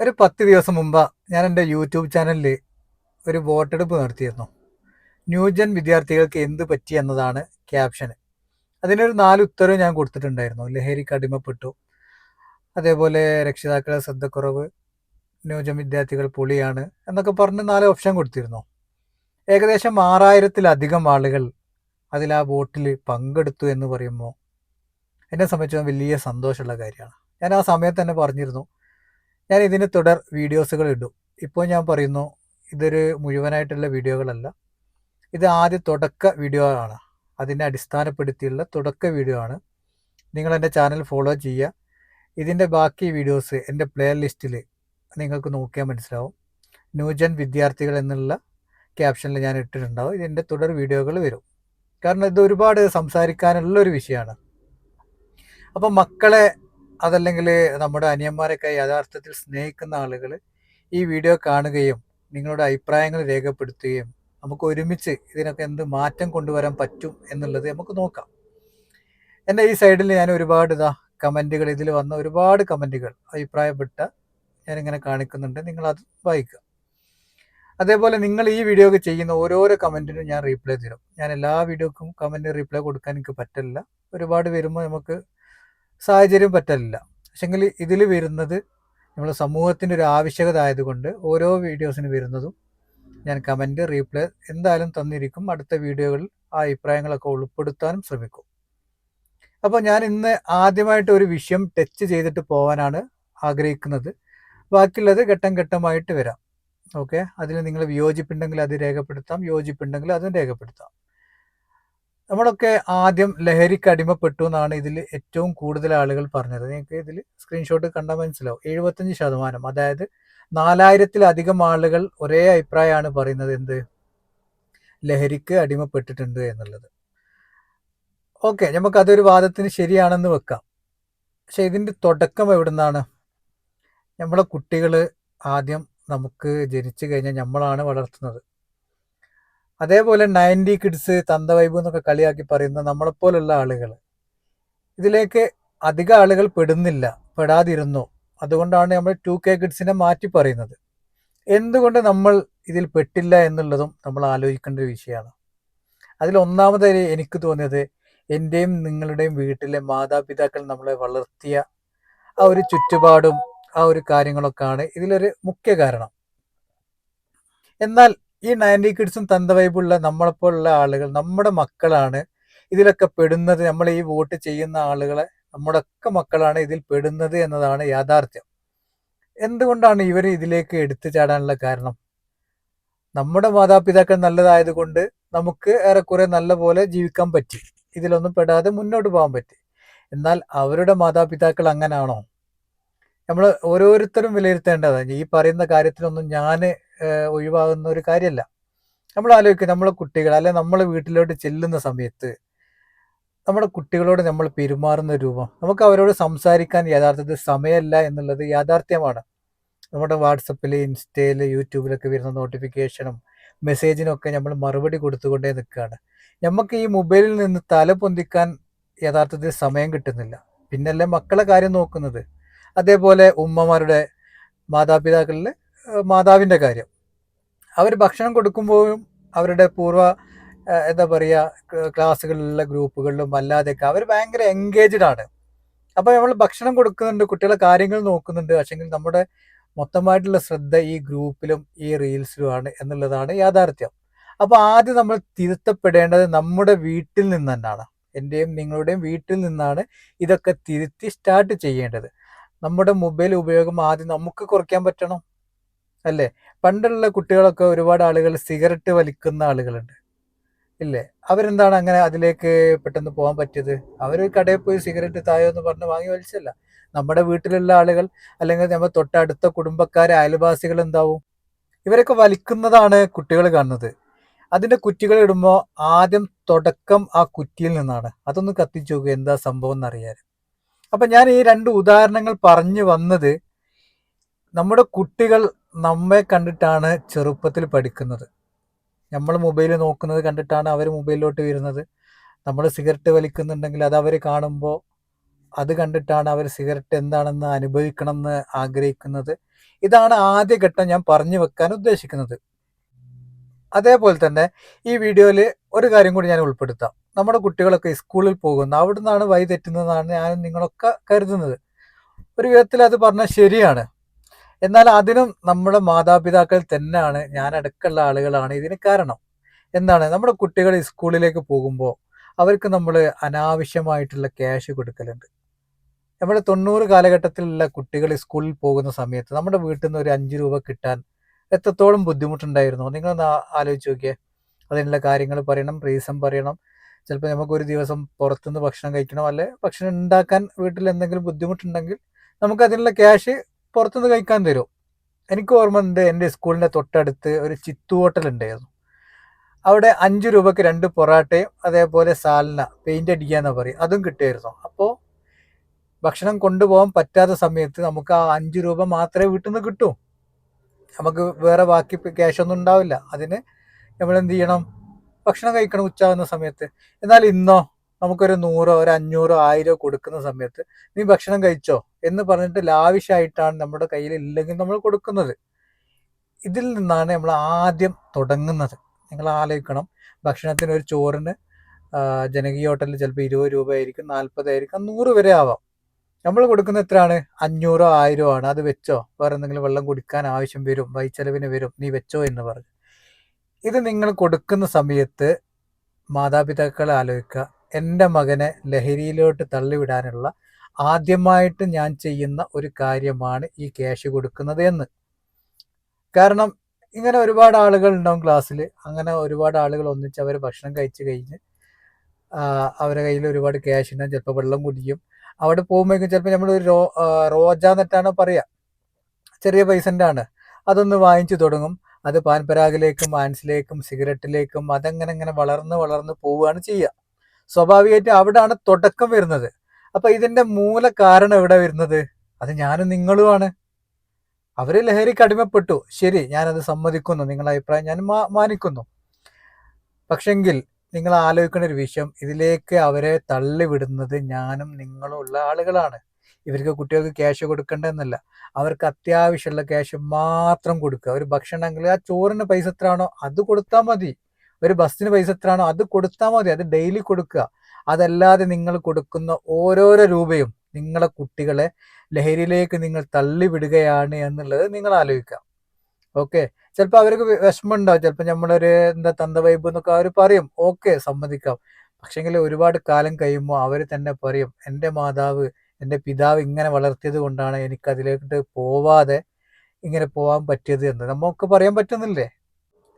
ഒരു 10 ദിവസം മുമ്പ് ഞാൻ എൻ്റെ യൂട്യൂബ് ചാനലിൽ ഒരു വോട്ടെടുപ്പ് നടത്തിയിരുന്നു. ന്യൂജൻ വിദ്യാർത്ഥികൾക്ക് എന്ത് പറ്റി എന്നതാണ് ക്യാപ്ഷന്. അതിനൊരു 4 ഉത്തരവ് ഞാൻ കൊടുത്തിട്ടുണ്ടായിരുന്നു. ലഹരിക്ക് അടിമപ്പെട്ടു, അതേപോലെ രക്ഷിതാക്കളെ ശ്രദ്ധക്കുറവ്, ന്യൂജൻ വിദ്യാർത്ഥികൾ പൊളിയാണ് എന്നൊക്കെ പറഞ്ഞ് 4 ഓപ്ഷൻ കൊടുത്തിരുന്നു. ഏകദേശം 6000-ത്തിലധികം ആളുകൾ അതിൽ ആ വോട്ടിൽ പങ്കെടുത്തു എന്ന് പറയുമ്പോൾ എന്നെ സംബന്ധിച്ച് വലിയ സന്തോഷമുള്ള കാര്യമാണ്. ഞാൻ ആ സമയത്ത് തന്നെ പറഞ്ഞിരുന്നു, ഞാൻ ഇതിന് തുടർ വീഡിയോസുകൾ ഇടും. ഇപ്പോൾ ഞാൻ പറയുന്നു, ഇതൊരു മുഴുവനായിട്ടുള്ള വീഡിയോകളല്ല, ഇത് ആദ്യ തുടക്ക വീഡിയോ ആണ്. അതിനെ അടിസ്ഥാനപ്പെടുത്തിയുള്ള തുടക്ക വീഡിയോ ആണ്. നിങ്ങൾ എൻ്റെ ചാനൽ ഫോളോ ചെയ്യുക. ഇതിൻ്റെ ബാക്കി വീഡിയോസ് എൻ്റെ പ്ലേ ലിസ്റ്റിൽ നിങ്ങൾക്ക് നോക്കിയാൽ മനസ്സിലാവും. ന്യൂജൻ വിദ്യാർത്ഥികൾ എന്നുള്ള ക്യാപ്ഷനിൽ ഞാൻ ഇട്ടിട്ടുണ്ടാവും. ഇതിൻ്റെ തുടർ വീഡിയോകൾ വരും. കാരണം ഇത് ഒരുപാട് സംസാരിക്കാനുള്ളൊരു വിഷയമാണ്. അപ്പം മക്കളെ അതല്ലെങ്കിൽ നമ്മുടെ അനിയന്മാരൊക്കെ യഥാർത്ഥത്തിൽ സ്നേഹിക്കുന്ന ആളുകൾ ഈ വീഡിയോ കാണുകയും നിങ്ങളുടെ അഭിപ്രായങ്ങൾ രേഖപ്പെടുത്തുകയും നമുക്ക് ഒരുമിച്ച് ഇതിനൊക്കെ എന്ത് മാറ്റം കൊണ്ടുവരാൻ പറ്റും എന്നുള്ളത് നമുക്ക് നോക്കാം. എൻ്റെ ഈ സൈഡിൽ ഞാൻ ഒരുപാട് കമൻറ്റുകൾ, ഇതിൽ വന്ന ഒരുപാട് കമൻറ്റുകൾ അഭിപ്രായപ്പെട്ട ഞാനിങ്ങനെ കാണിക്കുന്നുണ്ട്. നിങ്ങളത് വായിക്കുക. അതേപോലെ നിങ്ങൾ ഈ വീഡിയോക്ക് ചെയ്യുന്ന ഓരോരോ കമൻറ്റിനും ഞാൻ റീപ്ലൈ തരും. ഞാൻ എല്ലാ വീഡിയോക്കും കമൻറ്റ് റീപ്ലൈ കൊടുക്കാൻ എനിക്ക് പറ്റില്ല. ഒരുപാട് വരുമ്പോൾ നമുക്ക് സാഹചര്യം പറ്റില്ല. പക്ഷെങ്കിൽ ഇതിൽ വരുന്നത് നമ്മുടെ സമൂഹത്തിൻ്റെ ഒരു ആവശ്യകത ആയതുകൊണ്ട് ഓരോ വീഡിയോസിന് വരുന്നതും ഞാൻ കമൻറ്റ് റീപ്ലൈ എന്തായാലും തന്നിരിക്കും. അടുത്ത വീഡിയോകളിൽ ആ അഭിപ്രായങ്ങളൊക്കെ ഉൾപ്പെടുത്താനും ശ്രമിക്കും. അപ്പോൾ ഞാൻ ഇന്ന് ആദ്യമായിട്ട് ഒരു വിഷയം ടച്ച് ചെയ്തിട്ട് പോകാനാണ് ആഗ്രഹിക്കുന്നത്. ബാക്കിയുള്ളത് ഘട്ടം ഘട്ടമായിട്ട് വരാം. ഓക്കെ, അതിൽ നിങ്ങൾ വിയോജിപ്പുണ്ടെങ്കിൽ അത് രേഖപ്പെടുത്താം, യോജിപ്പുണ്ടെങ്കിൽ അതും രേഖപ്പെടുത്താം. നമ്മളൊക്കെ ആദ്യം ലഹരിക്ക് അടിമപ്പെട്ടു എന്നാണ് ഇതിൽ ഏറ്റവും കൂടുതൽ ആളുകൾ പറഞ്ഞത്. നിങ്ങൾക്ക് ഇതിൽ സ്ക്രീൻഷോട്ട് കണ്ടാൽ മനസ്സിലാവും. 75%, അതായത് 4000-ത്തിലധികം ആളുകൾ ഒരേ അഭിപ്രായമാണ് പറയുന്നത്, എന്ത്, ലഹരിക്ക് അടിമപ്പെട്ടിട്ടുണ്ട് എന്നുള്ളത്. ഓക്കെ, നമുക്ക് അതൊരു വാദത്തിന് ശരിയാണെന്ന് വെക്കാം. പക്ഷെ ഇതിൻ്റെ തുടക്കം എവിടുന്നാണ്? നമ്മളെ കുട്ടികൾ ആദ്യം നമുക്ക് ജനിച്ചു കഴിഞ്ഞാൽ നമ്മളാണ് വളർത്തുന്നത്. അതേപോലെ 90 കിഡ്സ്, തന്ത വൈബ് എന്നൊക്കെ കളിയാക്കി പറയുന്ന നമ്മളെപ്പോലുള്ള ആളുകൾ ഇതിലേക്ക് അധികം ആളുകൾ പെടുന്നില്ല, പെടാതിരുന്നു. അതുകൊണ്ടാണ് നമ്മൾ 2K കിഡ്സിനെ മാറ്റി പറയുന്നത്. എന്തുകൊണ്ട് നമ്മൾ ഇതിൽ പെട്ടില്ല എന്നുള്ളതും നമ്മൾ ആലോചിക്കേണ്ട ഒരു വിഷയമാണ്. അതിലൊന്നാമതായി എനിക്ക് തോന്നിയത്, എൻ്റെയും നിങ്ങളുടെയും വീട്ടിലെ മാതാപിതാക്കൾ നമ്മളെ വളർത്തിയ ആ ഒരു ചുറ്റുപാടും ആ ഒരു കാര്യങ്ങളൊക്കെയാണ് ഇതിലൊരു മുഖ്യ കാരണം. എന്നാൽ ഈ 90 കിഡ്സും തന്ത വൈബുള്ള നമ്മളെപ്പോലുള്ള ആളുകൾ, നമ്മുടെ മക്കളാണ് ഇതിലൊക്കെ പെടുന്നത്. നമ്മൾ ഈ വോട്ട് ചെയ്യുന്ന ആളുകളെ നമ്മുടെയൊക്കെ മക്കളാണ് ഇതിൽ പെടുന്നത് എന്നതാണ് യാഥാർത്ഥ്യം. എന്തുകൊണ്ടാണ് ഇവർ ഇതിലേക്ക് എടുത്തു ചാടാനുള്ള കാരണം? നമ്മുടെ മാതാപിതാക്കൾ നല്ലതായതുകൊണ്ട് നമുക്ക് ഏറെക്കുറെ നല്ല പോലെ ജീവിക്കാൻ പറ്റി, ഇതിലൊന്നും പെടാതെ മുന്നോട്ട് പോകാൻ പറ്റി. എന്നാൽ അവരുടെ മാതാപിതാക്കൾ അങ്ങനാണോ? നമ്മൾ ഓരോരുത്തരും വിലയിരുത്തേണ്ടതാണ്. ഈ പറയുന്ന കാര്യത്തിലൊന്നും ഞാൻ ഒഴിവാകുന്ന ഒരു കാര്യമല്ല. നമ്മൾ ആലോചിക്കുക, നമ്മളെ കുട്ടികൾ അല്ലെ നമ്മൾ വീട്ടിലോട്ട് ചെല്ലുന്ന സമയത്ത് നമ്മുടെ കുട്ടികളോട് നമ്മൾ പെരുമാറുന്ന രൂപം, നമുക്ക് അവരോട് സംസാരിക്കാൻ യഥാർത്ഥത്തിൽ സമയമല്ല എന്നുള്ളത് യാഥാർത്ഥ്യമാണ്. നമ്മുടെ വാട്സപ്പിൽ, ഇൻസ്റ്റയിൽ, യൂട്യൂബിലൊക്കെ വരുന്ന നോട്ടിഫിക്കേഷനും മെസ്സേജിനും ഒക്കെ നമ്മൾ മറുപടി കൊടുത്തുകൊണ്ടേ നിൽക്കുകയാണ്. നമുക്ക് ഈ മൊബൈലിൽ നിന്ന് തല പൊന്തിക്കാൻ യഥാർത്ഥത്തിൽ സമയം കിട്ടുന്നില്ല. പിന്നല്ലേ മക്കളെ കാര്യം നോക്കുന്നത്. അതേപോലെ ഉമ്മമാരുടെ, മാതാപിതാക്കളിൽ മാതാവിൻ്റെ കാര്യം, അവർ ഭക്ഷണം കൊടുക്കുമ്പോഴും അവരുടെ എന്താ പറയുക, ക്ലാസ്സുകളിലുള്ള ഗ്രൂപ്പുകളിലും അല്ലാതെയൊക്കെ അവർ ഭയങ്കര എൻഗേജ്ഡ് ആണ്. അപ്പോൾ നമ്മൾ ഭക്ഷണം കൊടുക്കുന്നുണ്ട്, കുട്ടികളെ കാര്യങ്ങൾ നോക്കുന്നുണ്ട്, പക്ഷെങ്കിൽ നമ്മുടെ മൊത്തമായിട്ടുള്ള ശ്രദ്ധ ഈ ഗ്രൂപ്പിലും ഈ റീൽസിലുമാണ് എന്നുള്ളതാണ് യാഥാർത്ഥ്യം. അപ്പോൾ ആദ്യം നമ്മൾ തിരുത്തപ്പെടേണ്ടത് നമ്മുടെ വീട്ടിൽ നിന്ന് തന്നെയാണ്. എൻ്റെയും നിങ്ങളുടെയും വീട്ടിൽ നിന്നാണ് ഇതൊക്കെ തിരുത്തി സ്റ്റാർട്ട് ചെയ്യേണ്ടത്. നമ്മുടെ മൊബൈൽ ഉപയോഗം ആദ്യം നമുക്ക് കുറയ്ക്കാൻ പറ്റണം, അല്ലേ? പണ്ടുള്ള കുട്ടികളൊക്കെ ഒരുപാട് ആളുകൾ സിഗരറ്റ് വലിക്കുന്ന ആളുകളുണ്ട്, ഇല്ലേ? അവരെന്താണ് അങ്ങനെ അതിലേക്ക് പെട്ടെന്ന് പോകാൻ പറ്റിയത്? അവർ കടയിൽ പോയി സിഗരറ്റ് തായോ എന്ന് പറഞ്ഞ് വാങ്ങി വലിച്ചല്ല. നമ്മുടെ വീട്ടിലുള്ള ആളുകൾ, അല്ലെങ്കിൽ നമ്മുടെ തൊട്ടടുത്ത കുടുംബക്കാരെ, അയൽവാസികൾ എന്താവും, ഇവരൊക്കെ വലിക്കുന്നതാണ് കുട്ടികൾ കാണുന്നത്. അതിൻ്റെ കുറ്റികൾ ഇടുമ്പോൾ ആദ്യം തുടക്കം ആ കുറ്റിയിൽ നിന്നാണ്. അതൊന്ന് കത്തിച്ചു നോക്കുക, എന്താ സംഭവം എന്നറിയാൻ. അപ്പം ഞാൻ ഈ 2 ഉദാഹരണങ്ങൾ പറഞ്ഞു വന്നത്, നമ്മുടെ കുട്ടികൾ നമ്മെ കണ്ടിട്ടാണ് ചെറുപ്പത്തിൽ പഠിക്കുന്നത്. നമ്മൾ മൊബൈൽ നോക്കുന്നത് കണ്ടിട്ടാണ് അവർ മൊബൈലിലോട്ട് വരുന്നത്. നമ്മൾ സിഗരറ്റ് വലിക്കുന്നുണ്ടെങ്കിൽ അത് അവർ കാണുമ്പോൾ അത് കണ്ടിട്ടാണ് അവർ സിഗരറ്റ് എന്താണെന്ന് അനുഭവിക്കണം എന്ന് ആഗ്രഹിക്കുന്നത്. ഇതാണ് ആദ്യഘട്ടം ഞാൻ പറഞ്ഞു വെക്കാൻ ഉദ്ദേശിക്കുന്നത്. അതേപോലെ തന്നെ ഈ വീഡിയോയിൽ ഒരു കാര്യം കൂടി ഞാൻ ഉൾപ്പെടുത്താം. നമ്മുടെ കുട്ടികളൊക്കെ സ്കൂളിൽ പോകുന്നു, അവിടെ നിന്നാണ് വഴി തെറ്റുന്നതാണ് ഞാനും നിങ്ങളൊക്കെ കരുതുന്നത്. ഒരു വിധത്തിൽ അത് പറഞ്ഞാൽ ശരിയാണ്. എന്നാൽ അതിനും നമ്മുടെ മാതാപിതാക്കൾ തന്നെയാണ്, ഞാനടക്കമുള്ള ആളുകളാണ് ഇതിന് കാരണം. എന്താണ്, നമ്മുടെ കുട്ടികൾ സ്കൂളിലേക്ക് പോകുമ്പോൾ അവർക്ക് നമ്മൾ അനാവശ്യമായിട്ടുള്ള ക്യാഷ് കൊടുക്കലുണ്ട്. നമ്മുടെ 90 കാലഘട്ടത്തിലുള്ള കുട്ടികൾ സ്കൂളിൽ പോകുന്ന സമയത്ത് നമ്മുടെ വീട്ടിൽ നിന്ന് ഒരു 5 രൂപ കിട്ടാൻ എത്രത്തോളം ബുദ്ധിമുട്ടുണ്ടായിരുന്നു നിങ്ങളൊന്ന് ആലോചിച്ച് നോക്കിയേ. അതിനുള്ള കാര്യങ്ങൾ പറയണം, റീസൺ പറയണം. ചിലപ്പോൾ നമുക്കൊരു ദിവസം പുറത്തുനിന്ന് ഭക്ഷണം കഴിക്കണം, അല്ലെ ഭക്ഷണം ഉണ്ടാക്കാൻ വീട്ടിൽ എന്തെങ്കിലും ബുദ്ധിമുട്ടുണ്ടെങ്കിൽ നമുക്ക് അതിനുള്ള ക്യാഷ് പുറത്തുനിന്ന് കഴിക്കാൻ തരും. എനിക്ക് ഓർമ്മയുണ്ട്, എൻ്റെ സ്കൂളിൻ്റെ തൊട്ടടുത്ത് ഒരു ചിത്തു ഹോട്ടൽ ഉണ്ടായിരുന്നു. അവിടെ 5 രൂപയ്ക്ക് 2 പൊറാട്ടയും അതേപോലെ സാലന പെയിൻ്റ് അടിക്കുക എന്ന് പറയും, അതും കിട്ടുമായിരുന്നു. അപ്പോൾ ഭക്ഷണം കൊണ്ടുപോകാൻ പറ്റാത്ത സമയത്ത് നമുക്ക് ആ 5 രൂപ മാത്രമേ വീട്ടിൽ നിന്ന് കിട്ടൂ. നമുക്ക് വേറെ ബാക്കി ക്യാഷ് ഒന്നും ഉണ്ടാവില്ല. അതിന് നമ്മൾ എന്ത് ചെയ്യണം, ഭക്ഷണം കഴിക്കണം ഉച്ചാകുന്ന സമയത്ത്. എന്നാൽ ഇന്നോ നമുക്കൊരു 100, ഒരു 500, 1000 കൊടുക്കുന്ന സമയത്ത് നീ ഭക്ഷണം കഴിച്ചോ എന്ന് പറഞ്ഞിട്ട് ലാവിഷായിട്ടാണ് നമ്മുടെ കയ്യിൽ ഇല്ലെങ്കിൽ നമ്മൾ കൊടുക്കുന്നത്. ഇതിൽ നിന്നാണ് നമ്മൾ ആദ്യം തുടങ്ങുന്നത്. നിങ്ങൾ ആലോചിക്കണം, ഭക്ഷണത്തിന് ഒരു ചോറിന് ജനകീയ ഹോട്ടലിൽ ചിലപ്പോൾ 20 രൂപ ആയിരിക്കും, 40 ആയിരിക്കും, 100 വരെ ആവാം. നമ്മൾ കൊടുക്കുന്ന എത്രയാണ്, 500, 1000 ആണ്. അത് വെച്ചോ, വേറെ എന്തെങ്കിലും വെള്ളം കുടിക്കാൻ ആവശ്യം വരും, വൈച്ചെലവിന് വരും, നീ വെച്ചോ എന്ന് പറഞ്ഞു. ഇത് നിങ്ങൾ കൊടുക്കുന്ന സമയത്ത് മാതാപിതാക്കളെ ആലോചിക്കുക, എൻ്റെ മകനെ ലഹരിയിലോട്ട് തള്ളിവിടാനുള്ള ആദ്യമായിട്ട് ഞാൻ ചെയ്യുന്ന ഒരു കാര്യമാണ് ഈ ക്യാഷ് കൊടുക്കുന്നത് എന്ന്. കാരണം ഇങ്ങനെ ഒരുപാട് ആളുകൾ ഉണ്ടാവും ക്ലാസ്സിൽ. അങ്ങനെ ഒരുപാട് ആളുകൾ ഒന്നിച്ച് അവർ ഭക്ഷണം കഴിച്ച് കഴിഞ്ഞ് അവരുടെ കയ്യിൽ ഒരുപാട് ക്യാഷ് ഉണ്ടാകും, ചിലപ്പോൾ വെള്ളം കുടിക്കും. അവിടെ പോകുമ്പോഴേക്കും ചിലപ്പോൾ നമ്മൾ ഒരു റോജ എന്നിട്ടാണ് പറയുക, ചെറിയ പൈസൻ്റെ ആണ്, അതൊന്ന് വാങ്ങിച്ചു തുടങ്ങും. അത് പാൻപരാഗിലേക്കും ആൻസിലേക്കും സിഗരറ്റിലേക്കും അതങ്ങനെ വളർന്ന് വളർന്ന് പോവുകയാണ് ചെയ്യുക. സ്വാഭാവികമായിട്ട് അവിടെയാണ് തുടക്കം വരുന്നത്. അപ്പൊ ഇതിന്റെ മൂല കാരണം എവിടെ വരുന്നത്, അത് ഞാനും നിങ്ങളുമാണ്. അവര് ലഹരിക്ക് അടിമപ്പെട്ടു, ശരി, ഞാനത് സമ്മതിക്കുന്നു, നിങ്ങളുടെ അഭിപ്രായം ഞാൻ മാനിക്കുന്നു. പക്ഷെങ്കിൽ നിങ്ങൾ ആലോചിക്കേണ്ട ഒരു വിഷയം, ഇതിലേക്ക് അവരെ തള്ളിവിടുന്നത് ഞാനും നിങ്ങളും ഉള്ള ആളുകളാണ്. ഇവർക്ക് കുട്ടികൾക്ക് ക്യാഷ് കൊടുക്കേണ്ടതെന്നല്ല, അവർക്ക് അത്യാവശ്യമുള്ള ക്യാഷ് മാത്രം കൊടുക്കുക. ഒരു ഭക്ഷണമെങ്കിൽ ആ ചോറിന് പൈസ എത്രയാണോ അത് കൊടുത്താൽ മതി, ഒരു ബസ്സിന് പൈസ എത്രയാണോ അത് കൊടുത്താൽ മതി, അത് ഡെയിലി കൊടുക്കുക. അതല്ലാതെ നിങ്ങൾ കൊടുക്കുന്ന ഓരോരോ രൂപയും നിങ്ങളെ കുട്ടികളെ ലഹരിയിലേക്ക് നിങ്ങൾ തള്ളിവിടുകയാണ് എന്നുള്ളത് നിങ്ങൾ ആലോചിക്കുക. ഓക്കെ, ചിലപ്പോൾ അവർക്ക് വിഷമം ഉണ്ടാവും, ചിലപ്പോൾ നമ്മളൊരു എന്താ തന്ത വൈബ് എന്നൊക്കെ അവർ പറയും, ഓക്കെ, സമ്മതിക്കാം. പക്ഷെങ്കിൽ ഒരുപാട് കാലം കഴിയുമ്പോൾ അവർ തന്നെ പറയും, എൻ്റെ മാതാവ്, എൻ്റെ പിതാവ് ഇങ്ങനെ വളർത്തിയത് കൊണ്ടാണ് എനിക്ക് അതിലേക്ക് പോവാതെ ഇങ്ങനെ പോകാൻ പറ്റിയത് എന്ന് നമുക്ക് പറയാൻ പറ്റുന്നില്ലേ.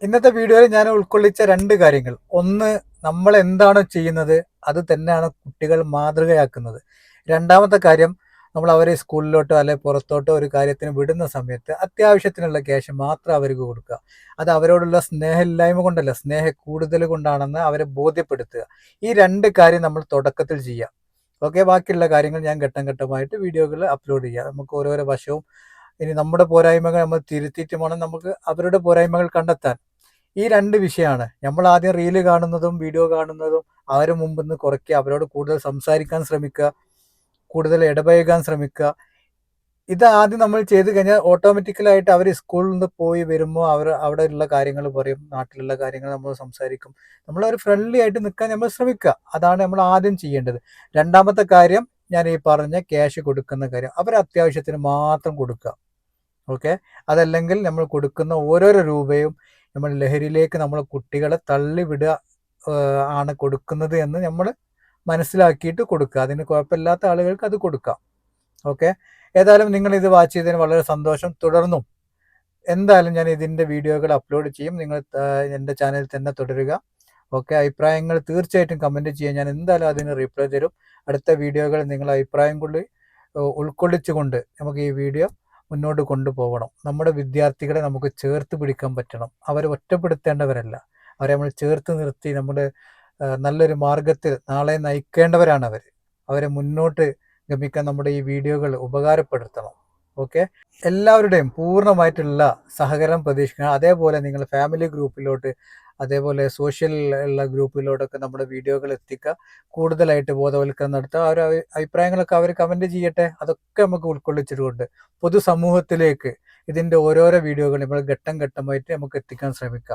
ഇന്നത്തെ വീഡിയോയിൽ ഞാൻ ഉൾക്കൊള്ളിച്ച 2 കാര്യങ്ങൾ, ഒന്ന്, നമ്മൾ എന്താണോ ചെയ്യുന്നത് അത് തന്നെയാണ് കുട്ടികൾ മാതൃകയാക്കുന്നത്. രണ്ടാമത്തെ കാര്യം, നമ്മൾ അവരെ സ്കൂളിലോട്ടോ അല്ലെ പുറത്തോട്ടോ ഒരു കാര്യത്തിന് വിടുന്ന സമയത്ത് അത്യാവശ്യത്തിനുള്ള ക്യാഷ് മാത്രം അവർക്ക് കൊടുക്കുക. അത് അവരോടുള്ള സ്നേഹമില്ലായ്മ കൊണ്ടല്ല, സ്നേഹ കൂടുതൽ കൊണ്ടാണെന്ന് അവരെ ബോധ്യപ്പെടുത്തുക. ഈ 2 കാര്യം നമ്മൾ തുടക്കത്തിൽ ചെയ്യുക. ഓക്കെ, ബാക്കിയുള്ള കാര്യങ്ങൾ ഞാൻ ഘട്ടം ഘട്ടമായിട്ട് വീഡിയോകൾ അപ്ലോഡ് ചെയ്യുക. നമുക്ക് ഓരോരോ വശവും, ഇനി നമ്മുടെ പോരായ്മകൾ നമ്മൾ തിരുത്തിയിട്ട് വേണം നമുക്ക് അവരുടെ പോരായ്മകൾ കണ്ടെത്താൻ. ഈ 2 വിഷയമാണ്. നമ്മൾ ആദ്യം റീല് കാണുന്നതും വീഡിയോ കാണുന്നതും അവരെ മുമ്പിൽ നിന്ന് കുറയ്ക്കുക, അവരോട് കൂടുതൽ സംസാരിക്കാൻ ശ്രമിക്കുക, കൂടുതൽ ഇടപഴകാൻ ശ്രമിക്കുക. ഇത് ആദ്യം നമ്മൾ ചെയ്ത് കഴിഞ്ഞാൽ ഓട്ടോമാറ്റിക്കലായിട്ട് അവർ സ്കൂളിൽ നിന്ന് പോയി വരുമ്പോൾ അവർ അവിടെ ഉള്ള കാര്യങ്ങൾ പറയും, നാട്ടിലുള്ള കാര്യങ്ങൾ നമ്മൾ സംസാരിക്കും. നമ്മൾ ഒരു ഫ്രണ്ട്ലി ആയിട്ട് നിൽക്കാൻ നമ്മൾ ശ്രമിക്കുക. അതാണ് നമ്മൾ ആദ്യം ചെയ്യേണ്ടത്. രണ്ടാമത്തെ കാര്യം, ഞാൻ ഈ പറഞ്ഞ ക്യാഷ് കൊടുക്കുന്ന കാര്യം, അവർ അത്യാവശ്യത്തിന് മാത്രം കൊടുക്കുക. ഓക്കെ, അതല്ലെങ്കിൽ നമ്മൾ കൊടുക്കുന്ന ഓരോരോ രൂപയും നമ്മൾ ലഹരിയിലേക്ക് നമ്മളെ കുട്ടികളെ തള്ളിവിടുക ആണ് കൊടുക്കുന്നത് എന്ന് നമ്മൾ മനസ്സിലാക്കിയിട്ട് കൊടുക്കുക. അതിന് കുഴപ്പമില്ലാത്ത ആളുകൾക്ക് അത് കൊടുക്കാം. ഓക്കെ, ഏതായാലും നിങ്ങൾ ഇത് വാച്ച് ചെയ്തതിന് വളരെ സന്തോഷം. തുടർന്നും എന്തായാലും ഞാൻ ഇതിൻ്റെ വീഡിയോകൾ അപ്ലോഡ് ചെയ്യും. നിങ്ങൾ എൻ്റെ ചാനലിൽ തന്നെ തുടരുക. ഓക്കെ, അഭിപ്രായങ്ങൾ തീർച്ചയായിട്ടും കമൻറ്റ് ചെയ്യാൻ ഞാൻ എന്തായാലും അതിന് റിപ്ലൈ തരും. അടുത്ത വീഡിയോകൾ നിങ്ങളുടെ അഭിപ്രായം കൊണ്ട് ഉൾക്കൊള്ളിച്ചുകൊണ്ട് നമുക്ക് ഈ വീഡിയോ മുന്നോട്ട് കൊണ്ടുപോകണം. നമ്മുടെ വിദ്യാർത്ഥികളെ നമുക്ക് ചേർത്ത് പിടിക്കാൻ പറ്റണം. അവരെ ഒറ്റപ്പെടുത്തേണ്ടവരല്ല, അവരെ നമ്മൾ ചേർത്ത് നിർത്തി നമ്മുടെ നല്ലൊരു മാർഗത്തിൽ നാളെ നയിക്കേണ്ടവരാണ് അവർ. അവരെ മുന്നോട്ട് ഗമിക്കാൻ നമ്മുടെ ഈ വീഡിയോകൾ ഉപകാരപ്പെടുത്തണം. ഓക്കെ, എല്ലാവരുടെയും പൂർണ്ണമായിട്ടുള്ള സഹകരണം പ്രതീക്ഷിക്കണം. അതേപോലെ നിങ്ങൾ ഫാമിലി ഗ്രൂപ്പിലോട്ട് അതേപോലെ സോഷ്യൽ ഉള്ള ഗ്രൂപ്പിലൂടെയൊക്കെ നമ്മുടെ വീഡിയോകൾ എത്തിക്കുക, കൂടുതലായിട്ട് ബോധവൽക്കരണം നടത്തുക. ആ ഒരു അഭിപ്രായങ്ങളൊക്കെ അവർ കമൻറ്റ് ചെയ്യട്ടെ, അതൊക്കെ നമുക്ക് ഉൾക്കൊള്ളിച്ചിട്ടുണ്ട് പൊതുസമൂഹത്തിലേക്ക് ഇതിൻ്റെ ഓരോരോ വീഡിയോകൾ നമ്മൾ ഘട്ടം ഘട്ടമായിട്ട് നമുക്ക് എത്തിക്കാൻ ശ്രമിക്കാം.